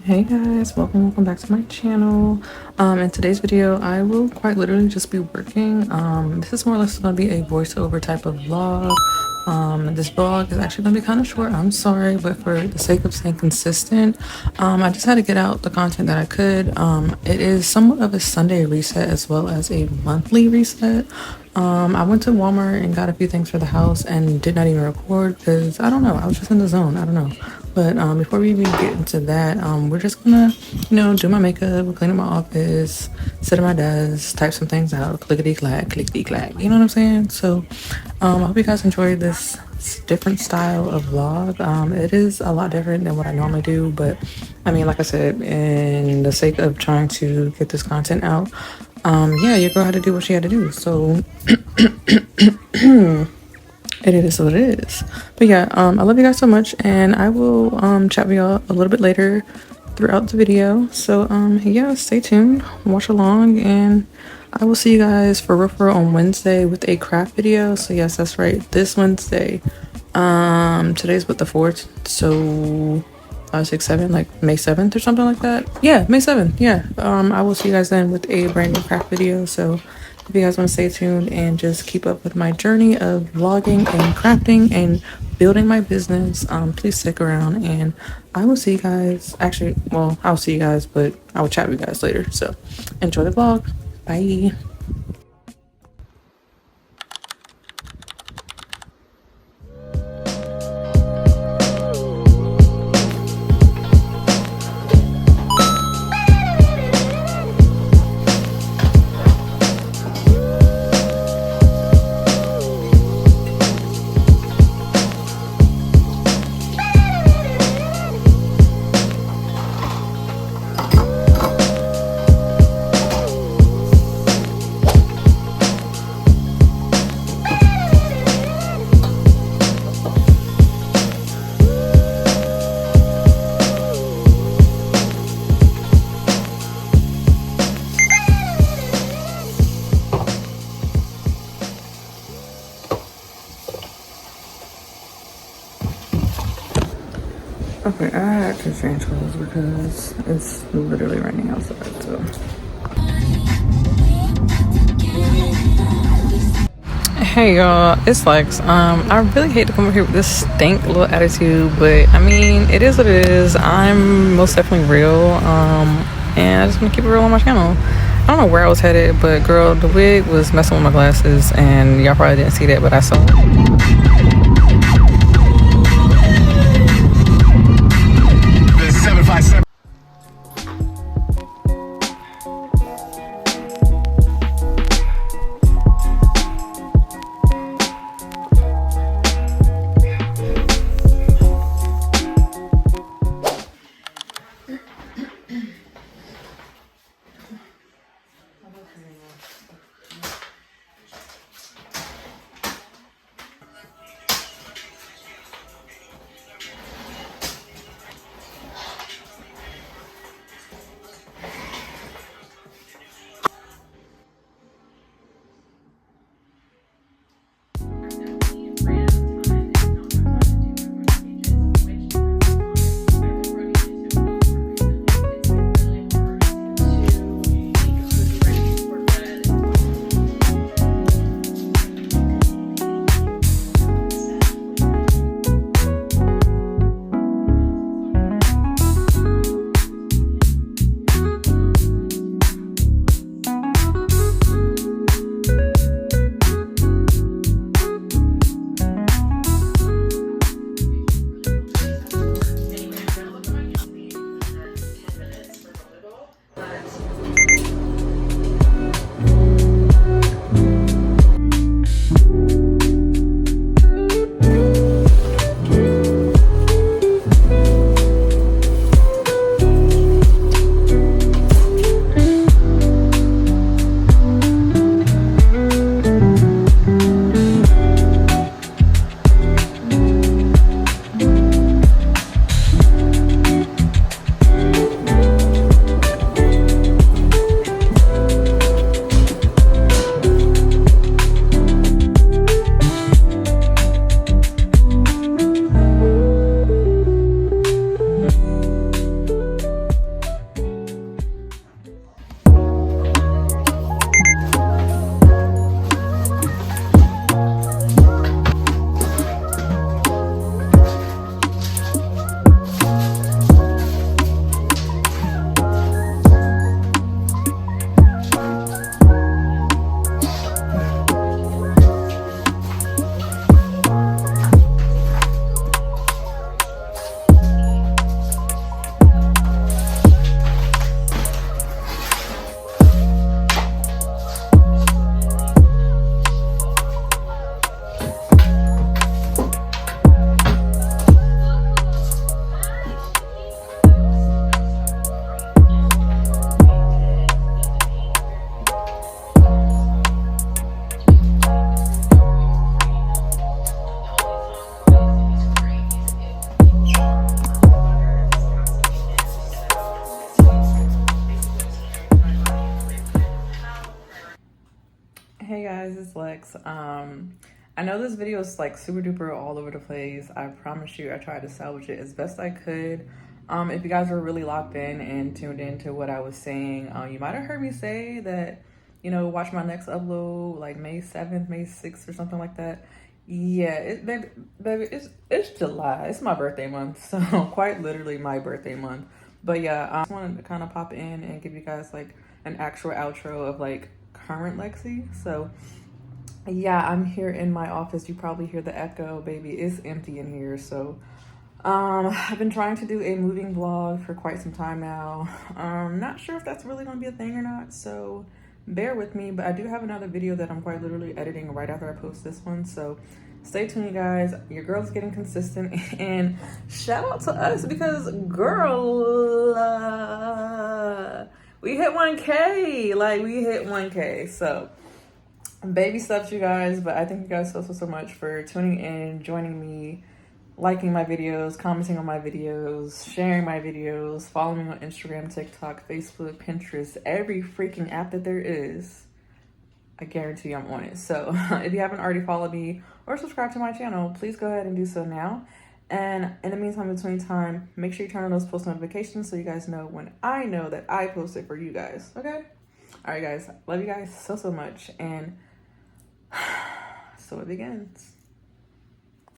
Hey guys, welcome back to my channel. In today's video I will quite literally just be working. This is more or less going to be a voiceover type of vlog. This vlog is actually going to be kind of short, I'm sorry, but for the sake of staying consistent, I just had to get out the content that I could. It is somewhat of a Sunday reset as well as a monthly reset. I went to Walmart and got a few things for the house and did not even record because I don't know, I was just in the zone, I don't know. But before we even get into that, we're just gonna, do my makeup, clean up my office, sit at my desk, type some things out, clickety clack, clickety clack. You know what I'm saying? So, I hope you guys enjoy this different style of vlog. It is a lot different than what I normally do, but I mean, like I said, in the sake of trying to get this content out, yeah, your girl had to do what she had to do. So. It is what it is. But yeah, I love you guys so much, and I will chat with y'all a little bit later throughout the video. So yeah, stay tuned, watch along, and I will see you guys for real on Wednesday with a craft video. So yes, that's right, this Wednesday. Today's what, the 4th, so 5, 6, 7, like May 7th or something like that. Yeah, May 7th. Yeah. I will see you guys then with a brand new craft video. So if you guys want to stay tuned and just keep up with my journey of vlogging and crafting and building my business, please stick around, and I will see you guys. Actually, well, I'll see you guys, but I will chat with you guys later. So enjoy the vlog. Bye. Okay, I had to change clothes because it's literally raining outside, so. Hey y'all, it's Lex. I really hate to come up here with this stank little attitude, but I mean, it is what it is. I'm most definitely real, and I just want to keep it real on my channel. I don't know where I was headed, but girl, the wig was messing with my glasses, and y'all probably didn't see that, but I saw it. Bylex. I know this video is like super duper all over the place. I promise you I tried to salvage it as best I could. If you guys were really locked in and tuned into what I was saying, you might have heard me say that, you know, watch my next upload like May 7th, May 6th or something like that. Yeah, baby, it's July. It's my birthday month, so quite literally my birthday month. But yeah, I just wanted to kind of pop in and give you guys like an actual outro of like current Lexi. So yeah, I'm here in my office. You probably hear the echo, baby. It's empty in here. So I've been trying to do a moving vlog for quite some time now. Not sure if that's really gonna be a thing or not, so bear with me. But I do have another video that I'm quite literally editing right after I post this one, so stay tuned, you guys. Your girl's getting consistent, and shout out to us because girl, we hit 1K. Like, we hit 1K. So baby steps, you guys. But I thank you guys so much for tuning in, joining me, liking my videos, commenting on my videos, sharing my videos, following me on Instagram, TikTok, Facebook, Pinterest, every freaking app that there is. I guarantee I'm on it. So if you haven't already followed me or subscribed to my channel, please go ahead and do so now. And in the meantime, between time, make sure you turn on those post notifications so you guys know when I know that I post it for you guys, okay? All right, guys. Love you guys so much. And so it begins.